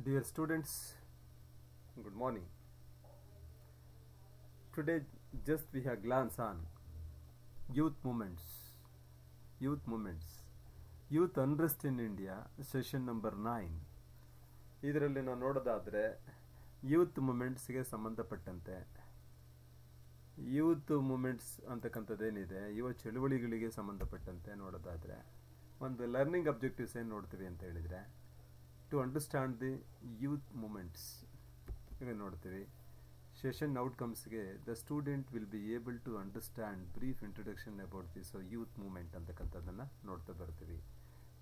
Dear students, good morning. Today, just we have glance on youth movements, youth unrest in India, session number 9. ಇದರಲ್ಲಿ ನಾವು ನೋಡೋದಾದರೆ youth ಮೂಮೆಂಟ್ಸ್ಗೆ ಸಂಬಂಧಪಟ್ಟಂತೆ youth moments ಅಂತಕ್ಕಂಥದ್ದೇನಿದೆ ಯುವ ಚಳುವಳಿಗಳಿಗೆ ಸಂಬಂಧಪಟ್ಟಂತೆ ನೋಡೋದಾದರೆ ಒಂದು ಲರ್ನಿಂಗ್ ಅಬ್ಜೆಕ್ಟಿವ್ಸ್ ಏನು ನೋಡ್ತೀವಿ ಅಂತ ಹೇಳಿದರೆ to understand the youth movements ಈಗ ನೋಡ್ತೀವಿ. ಸೆಷನ್ ಔಟ್ಕಮ್ಸ್ಗೆ the student will be able to understand brief introduction about this youth movement ಅಂತಕ್ಕಂಥದ್ದನ್ನು ನೋಡ್ತಾ ಬರ್ತೀವಿ.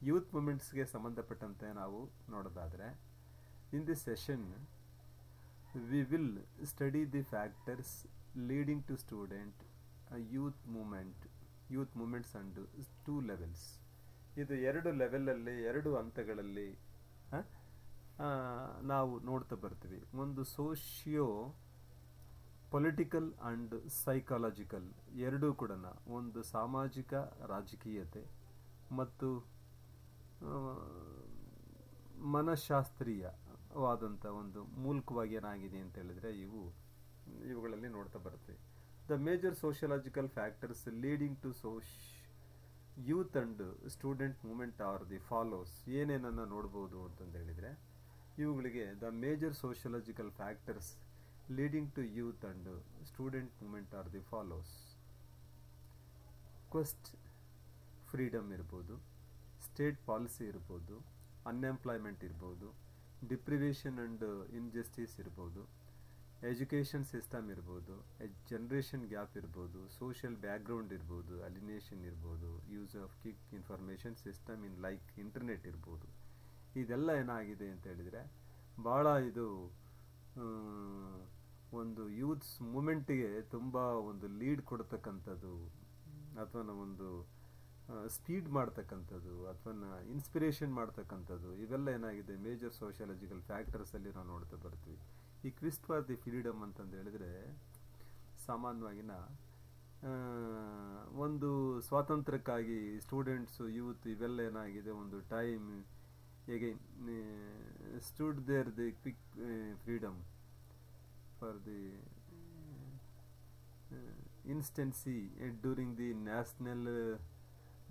ಯೂತ್ ಮೂಮೆಂಟ್ಸ್ಗೆ ಸಂಬಂಧಪಟ್ಟಂತೆ ನಾವು ನೋಡೋದಾದರೆ in this session we will study the factors leading to student youth movements and two levels. ಇದು ಎರಡು ಲೆವೆಲಲ್ಲಿ ಎರಡು ಹಂತಗಳಲ್ಲಿ ನಾವು ನೋಡ್ತಾ ಬರ್ತೀವಿ. ಒಂದು ಸೋಷಿಯೋ ಪೊಲಿಟಿಕಲ್ ಆ್ಯಂಡ್ ಸೈಕಾಲಜಿಕಲ್ ಎರಡೂ ಕೂಡ ಒಂದು ಸಾಮಾಜಿಕ ರಾಜಕೀಯತೆ ಮತ್ತು ಮನಃಶಾಸ್ತ್ರೀಯವಾದಂಥ ಒಂದು ಮೂಲಕವಾಗಿ ಏನಾಗಿದೆ ಅಂತ ಹೇಳಿದ್ರೆ ಇವುಗಳಲ್ಲಿ ನೋಡ್ತಾ ಬರ್ತೀವಿ. The major sociological factors leading to youth and student movement are the follows. ಏನೇನನ್ನು ನೋಡ್ಬೋದು ಅಂತಂದು ಹೇಳಿದರೆ ಇವುಗಳಿಗೆ the major sociological factors leading to youth and student movement are the follows. Quest freedom ಇರ್ಬೋದು, ಸ್ಟೇಟ್ ಪಾಲಿಸಿ ಇರ್ಬೋದು, ಅನ್ಎಂಪ್ಲಾಯ್ಮೆಂಟ್ ಇರ್ಬೋದು, deprivation and injustice ಇರ್ಬೋದು, education system ಇರ್ಬೋದು, ಜನ್ರೇಷನ್ ಗ್ಯಾಪ್ ಇರ್ಬೋದು, ಸೋಷಿಯಲ್ ಬ್ಯಾಕ್ಗ್ರೌಂಡ್ ಇರ್ಬೋದು, ಅಲಿನೇಷನ್ ಇರ್ಬೋದು, use of quick information system in like internet ಇರ್ಬೋದು. ಇದೆಲ್ಲ ಏನಾಗಿದೆ ಅಂತ ಹೇಳಿದರೆ ಭಾಳ ಇದು ಒಂದು ಯೂತ್ಸ್ ಮೂಮೆಂಟಿಗೆ ತುಂಬ ಒಂದು ಲೀಡ್ ಕೊಡ್ತಕ್ಕಂಥದ್ದು ಅಥವಾ ಒಂದು ಸ್ಪೀಡ್ ಮಾಡ್ತಕ್ಕಂಥದ್ದು ಅಥವಾ ಇನ್ಸ್ಪಿರೇಷನ್ ಮಾಡ್ತಕ್ಕಂಥದ್ದು ಇವೆಲ್ಲ ಏನಾಗಿದೆ ಮೇಜರ್ ಸೋಷಿಯಾಲಜಿಕಲ್ ಫ್ಯಾಕ್ಟರ್ಸಲ್ಲಿ ನಾವು ನೋಡ್ತಾ ಬರ್ತೀವಿ. ಈ ಕ್ವಿಸ್ಟ್ ಫಾರ್ ದಿ ಫ್ರೀಡಮ್ ಅಂತಂದು ಹೇಳಿದ್ರೆ ಸಾಮಾನ್ಯವಾಗಿನ ಒಂದು ಸ್ವಾತಂತ್ರ್ಯಕ್ಕಾಗಿ ಸ್ಟೂಡೆಂಟ್ಸು ಯೂತ್ ಇವೆಲ್ಲ ಏನಾಗಿದೆ ಒಂದು time again stood there the quick freedom for the instancy during the national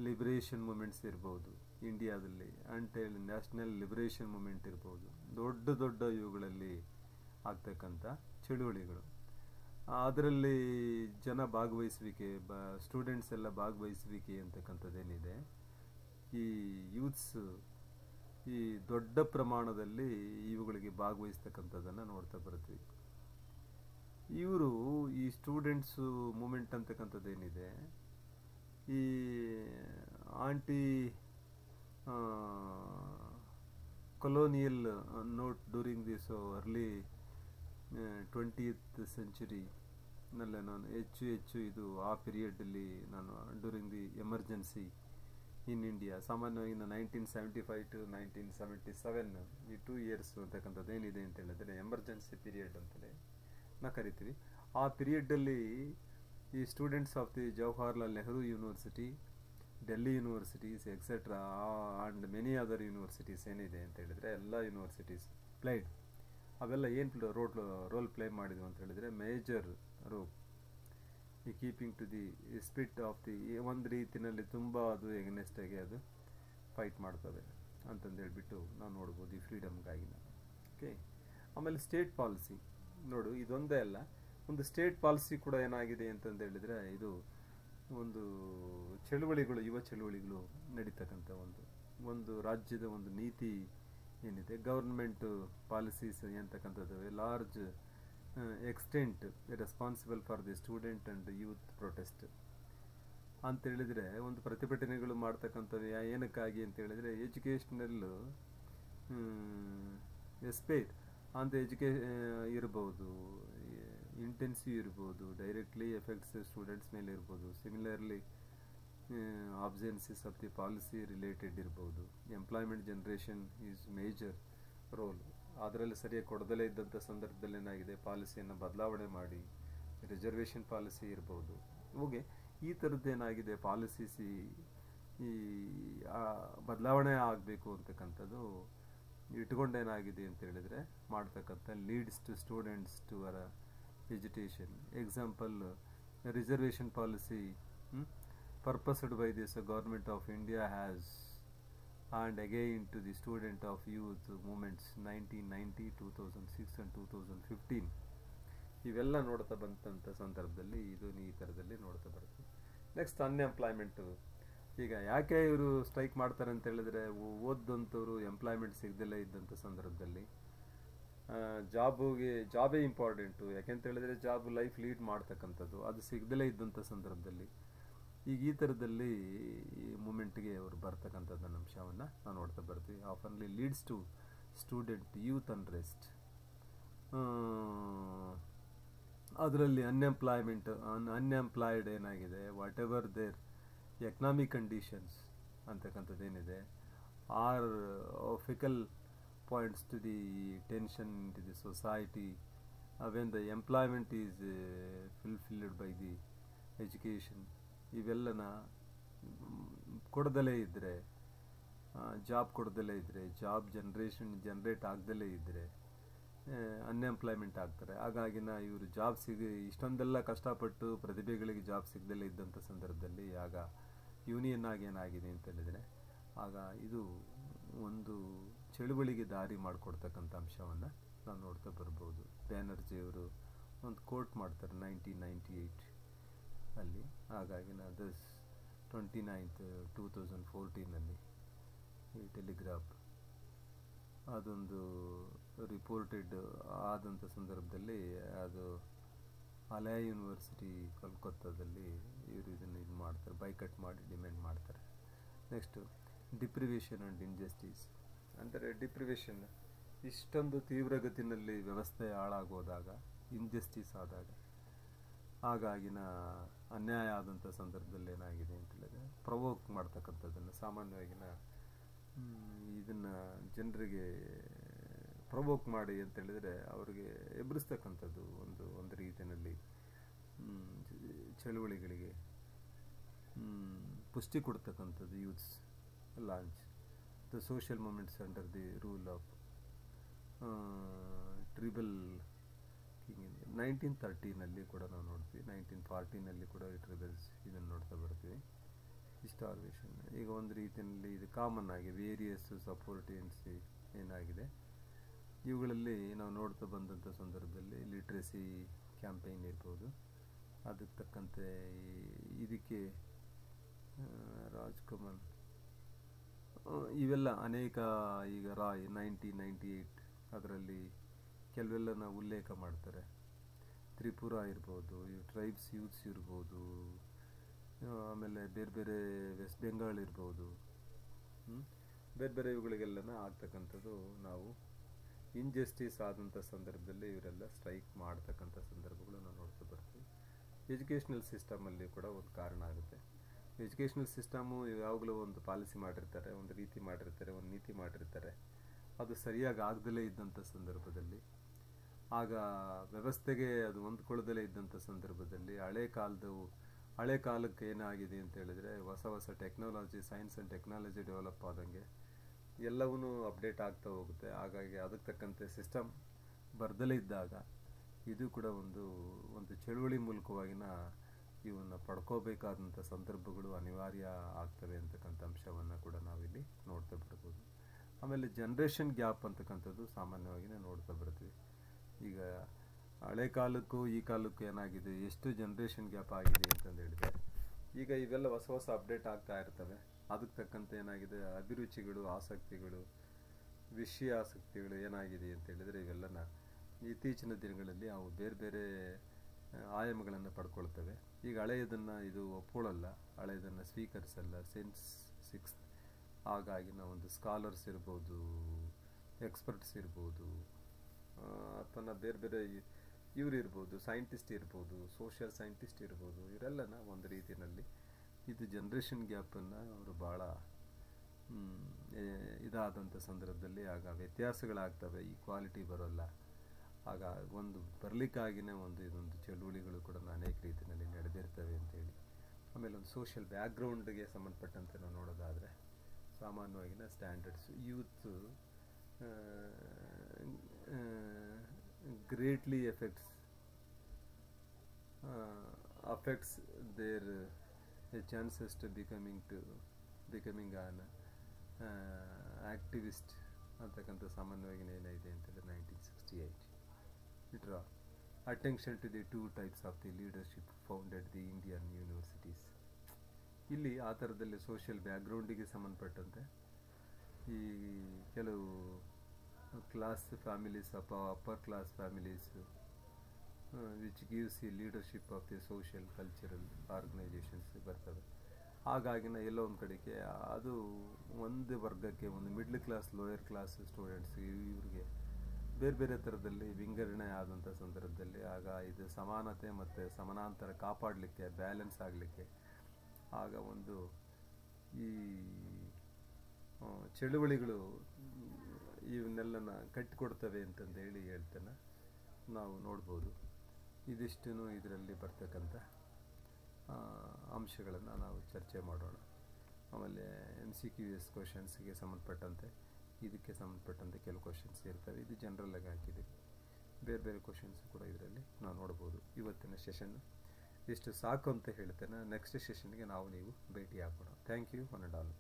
liberation movements ಇರ್ಬೋದು ಇಂಡಿಯಾದಲ್ಲಿ ಅಂತೇಳಿ ನ್ಯಾಷನಲ್ ಲಿಬರೇಷನ್ ಮೂಮೆಂಟ್ ಇರ್ಬೋದು. ದೊಡ್ಡ ಇವುಗಳಲ್ಲಿ ಆಗ್ತಕ್ಕಂಥ ಚಳುವಳಿಗಳು ಅದರಲ್ಲಿ ಜನ ಭಾಗವಹಿಸುವಿಕೆ ಸ್ಟೂಡೆಂಟ್ಸ್ ಎಲ್ಲ ಭಾಗವಹಿಸುವಿಕೆ ಅಂತಕ್ಕಂಥದ್ದೇನಿದೆ ಈ ಯೂತ್ಸ್ ಈ ದೊಡ್ಡ ಪ್ರಮಾಣದಲ್ಲಿ ಇವುಗಳಿಗೆ ಭಾಗವಹಿಸ್ತಕ್ಕಂಥದ್ದನ್ನು ನೋಡ್ತಾ ಬರ್ತೀವಿ. ಇವರು ಈ ಸ್ಟೂಡೆಂಟ್ಸು ಮೂಮೆಂಟ್ ಅಂತಕ್ಕಂಥದ್ದೇನಿದೆ ಈ anti colonial note during this early 20th century ನಲ್ಲೇ ನಾನು ಹೆಚ್ಚು ಇದು ಆ ಪೀರಿಯಡಲ್ಲಿ ನಾನು during the emergency in India ಸಾಮಾನ್ಯವಾಗಿ 1975 to 1977 ಈ 2 years ಅಂತಕ್ಕಂಥದ್ದು ಏನಿದೆ ಅಂತ ಹೇಳಿದ್ರೆ ಎಮರ್ಜೆನ್ಸಿ ಪೀರಿಯಡ್ ಅಂತಲೇ ನಾವು ಕರಿತೀವಿ. ಆ ಪೀರಿಯಡಲ್ಲಿ ಈ students of the Jawaharlal Nehru university, Delhi universities etcetera and many other universities ಏನಿದೆ ಅಂತ ಹೇಳಿದರೆ ಎಲ್ಲ ಯೂನಿವರ್ಸಿಟೀಸ್ ಪ್ಲೇಡ್ ಅವೆಲ್ಲ ಏನು ರೋಲ್ ಪ್ಲೇ ಮಾಡಿದ್ವು ಅಂತ ಹೇಳಿದರೆ ಮೇಜರ್ ರೋಲ್ ಈ keeping to the spirit of the ಒಂದು ರೀತಿಯಲ್ಲಿ ತುಂಬ ಅದು ಎಗ್ನೆಸ್ಟಾಗಿ ಅದು ಫೈಟ್ ಮಾಡ್ತವೆ ಅಂತಂದು ಹೇಳ್ಬಿಟ್ಟು ನಾವು ನೋಡ್ಬೋದು ಈ ಫ್ರೀಡಮ್ಗಾಗಿ. ಓಕೆ, ಆಮೇಲೆ ಸ್ಟೇಟ್ ಪಾಲಿಸಿ ನೋಡು ಇದೊಂದೇ ಅಲ್ಲ, ಒಂದು ಸ್ಟೇಟ್ ಪಾಲಿಸಿ ಕೂಡ ಏನಾಗಿದೆ ಅಂತಂದು ಹೇಳಿದರೆ ಇದು ಒಂದು ಚಳುವಳಿಗಳು ಯುವ ಚಳುವಳಿಗಳು ನಡೀತಕ್ಕಂಥ ಒಂದು ರಾಜ್ಯದ ಒಂದು ನೀತಿ ಏನಿದೆ ಗೌರ್ಮೆಂಟ್ ಪಾಲಿಸೀಸ್ ಅಂತಕ್ಕಂಥದ್ದು large extent responsible for the student and youth protest ಅಂತೇಳಿದರೆ ಒಂದು ಪ್ರತಿಭಟನೆಗಳು ಮಾಡ್ತಕ್ಕಂಥದ್ದು ಏನಕ್ಕಾಗಿ ಅಂತ ಹೇಳಿದರೆ ಎಜುಕೇಷ್ನಲ್ ಎಸ್ಪೇರ್ ಅಂತ ಇರ್ಬೋದು, ಇಂಟೆನ್ಸಿವ್ ಇರ್ಬೋದು, ಡೈರೆಕ್ಟ್ಲಿ ಎಫೆಕ್ಟ್ಸ್ ಸ್ಟೂಡೆಂಟ್ಸ್ ಮೇಲೆ ಇರ್ಬೋದು, similarly absences of the policy related ಇರ್ಬೋದು, employment generation is major role. ಅದರಲ್ಲಿ ಸರಿಯಾಗಿ ಕೊಡದಲೇ ಇದ್ದಂಥ ಸಂದರ್ಭದಲ್ಲಿ ಏನಾಗಿದೆ ಪಾಲಿಸಿಯನ್ನು ಬದಲಾವಣೆ ಮಾಡಿ ರಿಸರ್ವೇಷನ್ ಪಾಲಿಸಿ ಇರ್ಬೋದು. ಹೋಗಿ ಈ ಥರದ್ದೇನಾಗಿದೆ ಪಾಲಿಸೀಸ್ ಈ ಬದಲಾವಣೆ ಆಗಬೇಕು ಅಂತಕ್ಕಂಥದ್ದು ಇಟ್ಕೊಂಡೇನಾಗಿದೆ ಅಂತ ಹೇಳಿದರೆ ಮಾಡ್ತಕ್ಕಂಥ ಲೀಡ್ಸ್ ಟು ಸ್ಟೂಡೆಂಟ್ಸ್ ಟು ಅವರ education. Example, reservation policy purposed by this government of India has, and again to the student of youth movements 1990, 2006 and 2015. ಇವೆಲ್ಲ ನೋಡ್ತಾ ಬಂದಂಥ ಸಂದರ್ಭದಲ್ಲಿ ಇದು ಈ ಥರದಲ್ಲಿ ನೋಡ್ತಾ ಬರುತ್ತೆ. Next unemployment. ಈಗ ಯಾಕೆ ಇವರು ಸ್ಟ್ರೈಕ್ ಮಾಡ್ತಾರೆ ಅಂತ ಹೇಳಿದ್ರೆ, ಓದಂಥವ್ರು ಎಂಪ್ಲಾಯ್ಮೆಂಟ್ ಸಿಗದಲ್ಲೇ ಇದ್ದಂಥ ಸಂದರ್ಭದಲ್ಲಿ ಜಾಬೇ ಇಂಪಾರ್ಟೆಂಟು. ಯಾಕೆಂತ ಹೇಳಿದ್ರೆ ಜಾಬ್ ಲೈಫ್ ಲೀಡ್ ಮಾಡ್ತಕ್ಕಂಥದ್ದು, ಅದು ಸಿಗದಲ್ಲೇ ಇದ್ದಂಥ ಸಂದರ್ಭದಲ್ಲಿ ಈಗ ಈ ಥರದಲ್ಲಿ ಮೂಮೆಂಟ್ಗೆ ಅವರು ಬರ್ತಕ್ಕಂಥದ್ದನ್ನ ಅಂಶವನ್ನು ನಾವು ನೋಡ್ತಾ ಬರ್ತೀವಿ. ಆಫನ್ಲಿ leads to student youth unrest. ಅದರಲ್ಲಿ ಅನ್ಎಂಪ್ಲಾಯ್ಡ್ ಏನಾಗಿದೆ, whatever there economic conditions ಅಂತಕ್ಕಂಥದ್ದೇನಿದೆ, are focal points to the tension to the society when the employment is fulfilled by the education. ಇವೆಲ್ಲನ ಕೊಡದಲೇ ಇದ್ದರೆ, ಜಾಬ್ ಕೊಡದಲೇ ಇದ್ದರೆ, ಜಾಬ್ ಜನ್ರೇಟ್ ಆಗದಲೇ ಇದ್ದರೆ unemployment ಆಗ್ತಾರೆ. ಹಾಗಾಗಿನ ಇವರು ಜಾಬ್ ಇಷ್ಟೊಂದೆಲ್ಲ ಕಷ್ಟಪಟ್ಟು ಪ್ರತಿಭೆಗಳಿಗೆ ಜಾಬ್ ಸಿಗದಲ್ಲೇ ಇದ್ದಂಥ ಸಂದರ್ಭದಲ್ಲಿ ಆಗ ಯೂನಿಯನ್ ಆಗಿ ಏನಾಗಿದೆ ಅಂತ ಹೇಳಿದರೆ, ಆಗ ಇದು ಒಂದು ಚಳುವಳಿಗೆ ದಾರಿ ಮಾಡಿಕೊಡ್ತಕ್ಕಂಥ ಅಂಶವನ್ನು ನಾವು ನೋಡ್ತಾ ಬರ್ಬೋದು. ಬ್ಯಾನರ್ಜಿಯವರು ಒಂದು ಕೋಟ್ ಮಾಡ್ತಾರೆ 1998 ಅಲ್ಲಿ. ಹಾಗಾಗಿ ದಿಸ್ 29th 2014 ಈ ಟೆಲಿಗ್ರಾಫ್ ಅದೊಂದು ರಿಪೋರ್ಟೆಡ್ ಆದಂಥ ಸಂದರ್ಭದಲ್ಲಿ, ಅದು ಅಲಯಾ ಯೂನಿವರ್ಸಿಟಿ ಕೋಲ್ಕತ್ತಾದಲ್ಲಿ ಇವರು ಇದನ್ನು ಮಾಡ್ತಾರೆ, ಬೈಕಟ್ ಮಾಡಿ ಡಿಮ್ಯಾಂಡ್ ಮಾಡ್ತಾರೆ. Next deprivation and injustice. ಅಂದರೆ ಡಿಪ್ರಿವೇಷನ್, ಇಷ್ಟೊಂದು ತೀವ್ರಗತಿನಲ್ಲಿ ವ್ಯವಸ್ಥೆ ಹಾಳಾಗೋದಾಗ, ಇನ್ಜಸ್ಟಿಸ್ ಆದಾಗ, ಹಾಗಾಗಿನ ಅನ್ಯಾಯ ಆದಂಥ ಸಂದರ್ಭದಲ್ಲಿ ಏನಾಗಿದೆ ಅಂತ ಹೇಳಿದ್ರೆ ಪ್ರವೋಕ್ ಮಾಡ್ತಕ್ಕಂಥದ್ದನ್ನು ಸಾಮಾನ್ಯವಾಗಿನ ಇದನ್ನು ಜನರಿಗೆ ಪ್ರವೋಕ್ ಮಾಡಿ ಅಂತ ಹೇಳಿದರೆ ಅವ್ರಿಗೆ ಎಬ್ಬರಿಸ್ತಕ್ಕಂಥದ್ದು ಒಂದು ರೀತಿಯಲ್ಲಿ ಚಳುವಳಿಗಳಿಗೆ ಪುಷ್ಟಿ ಕೊಡ್ತಕ್ಕಂಥದ್ದು. Youths launch the social movements under the rule of tribal 1913 ಕೂಡ ನಾವು ನೋಡ್ತೀವಿ, 1940 ಕೂಡ ಟ್ರಿಬಲ್ಸ್ ಇದನ್ನು ನೋಡ್ತಾ ಬರ್ತೀವಿ. ಸ್ಟಾರ್ವೇಷನ್ ಈಗ ಒಂದು ರೀತಿಯಲ್ಲಿ ಇದು ಕಾಮನ್ ಆಗಿ ವೇರಿಯಸ್ ಸಪೋರ್ಟೆನ್ಸಿ ಏನಾಗಿದೆ, ಇವುಗಳಲ್ಲಿ ನಾವು ನೋಡ್ತಾ ಬಂದಂಥ ಸಂದರ್ಭದಲ್ಲಿ ಲಿಟ್ರಸಿ ಕ್ಯಾಂಪೇನ್ ಇರ್ಬೋದು, ಅದಕ್ಕೆ ತಕ್ಕಂತೆ ಇದಕ್ಕೆ ರಾಜ್ಕಮಲ್ ಇವೆಲ್ಲ ಅನೇಕ ಈಗ 1998 ಅದರಲ್ಲಿ ಕೆಲವೆಲ್ಲ ನಾವು ಉಲ್ಲೇಖ ಮಾಡ್ತಾರೆ. ತ್ರಿಪುರ ಇರ್ಬೋದು, ಟ್ರೈಬ್ಸ್ ಯೂತ್ಸ್ ಇರ್ಬೋದು, ಆಮೇಲೆ ಬೇರೆ ಬೇರೆ ವೆಸ್ಟ್ ಬೆಂಗಾಲ್ ಇರ್ಬೋದು, ಬೇರೆ ಬೇರೆ ಇವುಗಳಿಗೆಲ್ಲನ ಆಗ್ತಕ್ಕಂಥದ್ದು ನಾವು ಇನ್ಜಸ್ಟಿಸ್ ಆದಂಥ ಸಂದರ್ಭದಲ್ಲಿ ಇವರೆಲ್ಲ ಸ್ಟ್ರೈಕ್ ಮಾಡ್ತಕ್ಕಂಥ ಸಂದರ್ಭಗಳು ನಾವು ನೋಡ್ತಾ ಬರ್ತೀವಿ. ಎಜುಕೇಷ್ನಲ್ ಸಿಸ್ಟಮಲ್ಲಿ ಕೂಡ ಒಂದು ಕಾರಣ ಆಗುತ್ತೆ. ಎಜುಕೇಷ್ನಲ್ ಸಿಸ್ಟಮು ಯಾವಾಗಲೂ ಒಂದು ಪಾಲಿಸಿ ಮಾಡಿರ್ತಾರೆ, ಒಂದು ರೀತಿ ಮಾಡಿರ್ತಾರೆ, ಒಂದು ನೀತಿ ಮಾಡಿರ್ತಾರೆ, ಅದು ಸರಿಯಾಗಿ ಆಗದಲೇ ಇದ್ದಂಥ ಸಂದರ್ಭದಲ್ಲಿ, ಆಗ ವ್ಯವಸ್ಥೆಗೆ ಅದು ಹೊಂದ್ಕೊಳ್ಳದಲೇ ಇದ್ದಂಥ ಸಂದರ್ಭದಲ್ಲಿ ಹಳೆ ಕಾಲಕ್ಕೆ ಏನಾಗಿದೆ ಅಂತ ಹೇಳಿದರೆ ಹೊಸ technology, science and technology develop ಆದಂಗೆ ಎಲ್ಲವೂ ಅಪ್ಡೇಟ್ ಆಗ್ತಾ ಹೋಗುತ್ತೆ. ಹಾಗಾಗಿ ಅದಕ್ಕೆ ತಕ್ಕಂತೆ ಸಿಸ್ಟಮ್ ಬರ್ದಲೇ ಇದ್ದಾಗ ಇದು ಕೂಡ ಒಂದು ಚಳುವಳಿ ಮೂಲಕವಾಗಿನ ಇವನ್ನು ಪಡ್ಕೋಬೇಕಾದಂಥ ಸಂದರ್ಭಗಳು ಅನಿವಾರ್ಯ ಆಗ್ತವೆ ಅಂತಕ್ಕಂಥ ಅಂಶವನ್ನು ಕೂಡ ನಾವಿಲ್ಲಿ ನೋಡ್ತಾ ಬರ್ಬೋದು. ಆಮೇಲೆ ಜನ್ರೇಷನ್ ಗ್ಯಾಪ್ ಅಂತಕ್ಕಂಥದ್ದು ಸಾಮಾನ್ಯವಾಗಿ ನೋಡ್ತಾ ಬರ್ತೀವಿ. ಈಗ ಹಳೆ ಕಾಲಕ್ಕೂ ಈ ಕಾಲಕ್ಕೂ ಏನಾಗಿದೆ, ಎಷ್ಟು ಜನ್ರೇಷನ್ ಗ್ಯಾಪ್ ಆಗಿದೆ ಅಂತಂದು ಹೇಳಿದರೆ, ಈಗ ಇವೆಲ್ಲ ಹೊಸ ಅಪ್ಡೇಟ್ ಆಗ್ತಾ ಇರ್ತವೆ. ಅದಕ್ಕೆ ತಕ್ಕಂತೆ ಏನಾಗಿದೆ, ಅಭಿರುಚಿಗಳು, ಆಸಕ್ತಿಗಳು, ವಿಷಯ ಆಸಕ್ತಿಗಳು ಏನಾಗಿದೆ ಅಂತ ಹೇಳಿದರೆ ಇವೆಲ್ಲನ ಇತ್ತೀಚಿನ ದಿನಗಳಲ್ಲಿ ಅವು ಬೇರೆ ಬೇರೆ ಆಯಾಮಗಳನ್ನು ಪಡ್ಕೊಳ್ತವೆ. ಈಗ ಹಳೆಯದನ್ನು ಇದು ಒಪ್ಕೊಳ್ಳಲ್ಲ, ಹಳೆಯದನ್ನು ಸ್ವೀಕರಿಸಲ್ಲ. ಸೆನ್ಸ್ 6 ಹಾಗಾಗಿ ನಾವು ಒಂದು ಸ್ಕಾಲರ್ಸ್ ಇರ್ಬೋದು, ಎಕ್ಸ್ಪರ್ಟ್ಸ್ ಇರ್ಬೋದು, ಅಥವಾ ಬೇರೆ ಬೇರೆ ಇವರು ಇರ್ಬೋದು, ಸೈಂಟಿಸ್ಟ್ ಇರ್ಬೋದು, ಸೋಷಿಯಲ್ ಸೈಂಟಿಸ್ಟ್ ಇರ್ಬೋದು, ಇವರೆಲ್ಲನ ಒಂದು ರೀತಿಯಲ್ಲಿ ಇದು ಜನ್ರೇಷನ್ ಗ್ಯಾಪನ್ನು ಅವರು ಭಾಳ ಇದಾದಂಥ ಸಂದರ್ಭದಲ್ಲಿ ಆಗ ವ್ಯತ್ಯಾಸಗಳಾಗ್ತವೆ, ಈಕ್ವಾಲಿಟಿ ಬರೋಲ್ಲ. ಆಗ ಒಂದು ಬರಲಿಕ್ಕಾಗಿಯೇ ಇದೊಂದು ಚಳುವಳಿಗಳು ಕೂಡ ಅನೇಕ ರೀತಿಯಲ್ಲಿ ನಡೆದಿರ್ತವೆ ಅಂತೇಳಿ. ಆಮೇಲೆ ಒಂದು ಸೋಷಿಯಲ್ ಬ್ಯಾಕ್ಗ್ರೌಂಡ್ಗೆ ಸಂಬಂಧಪಟ್ಟಂತೆ ನಾವು ನೋಡೋದಾದರೆ ಸಾಮಾನ್ಯವಾಗಿನ standards youth greatly affects their chances to becoming an activist ಅಂತಕ್ಕಂಥ ಸಾಮಾನ್ಯವಾಗಿ ಏನಾಗಿದೆ ಅಂತಂದರೆ 1968 it draw attention to the two types of the leadership founded the Indian universities. ಇಲ್ಲಿ ಆ ಥರದಲ್ಲಿ ಸೋಷಿಯಲ್ ಬ್ಯಾಕ್ಗ್ರೌಂಡಿಗೆ ಸಂಬಂಧಪಟ್ಟಂತೆ ಈ ಕೆಲವು class families upper class families which gives the leadership of the social cultural organisations ಬರ್ತವೆ. ಹಾಗಾಗಿನ ಎಲ್ಲೋ ಒಂದು ಕಡೆಗೆ ಅದು ಒಂದು ವರ್ಗಕ್ಕೆ, ಒಂದು middle class lower class students ಇವ್ರಿಗೆ ಬೇರೆ ಬೇರೆ ಥರದಲ್ಲಿ ವಿಂಗಡಣೆ ಆದಂಥ ಸಂದರ್ಭದಲ್ಲಿ ಆಗ ಇದು ಸಮಾನತೆ ಮತ್ತು ಸಮಾನಾಂತರ ಕಾಪಾಡಲಿಕ್ಕೆ, ಬ್ಯಾಲೆನ್ಸ್ ಆಗಲಿಕ್ಕೆ ಆಗ ಒಂದು ಈ ಚಳುವಳಿಗಳು ಇವನ್ನೆಲ್ಲನ ಕಟ್ಟಿಕೊಡ್ತವೆ ಅಂತಂದೇಳಿ ಹೇಳ್ತೇನೆ ನಾವು ನೋಡ್ಬೋದು. ಇದಿಷ್ಟೂ ಇದರಲ್ಲಿ ಬರ್ತಕ್ಕಂಥ ಅಂಶಗಳನ್ನು ನಾವು ಚರ್ಚೆ ಮಾಡೋಣ. ಆಮೇಲೆ MCQS ಕ್ವಶನ್ಸ್ಗೆ ಸಂಬಂಧಪಟ್ಟಂತೆ ಇದಕ್ಕೆ ಸಂಬಂಧಪಟ್ಟಂತೆ ಕೆಲವು ಕ್ವಶನ್ಸ್ ಇರ್ತವೆ. ಇದು ಜನರಲ್ಲಾಗಿ ಹಾಕಿದ್ದೀವಿ. ಬೇರೆ ಬೇರೆ ಕ್ವಶನ್ಸ್ ಕೂಡ ಇದರಲ್ಲಿ ನಾವು ನೋಡ್ಬೋದು. ಇವತ್ತಿನ ಸೆಷನ್ನು ಇಷ್ಟು ಸಾಕು ಅಂತ ಹೇಳ್ತೇನೆ. ನೆಕ್ಸ್ಟ್ ಸೆಷನ್ಗೆ ನಾವು ನೀವು ಭೇಟಿ ಆಗೋಣ. Thank you one and all.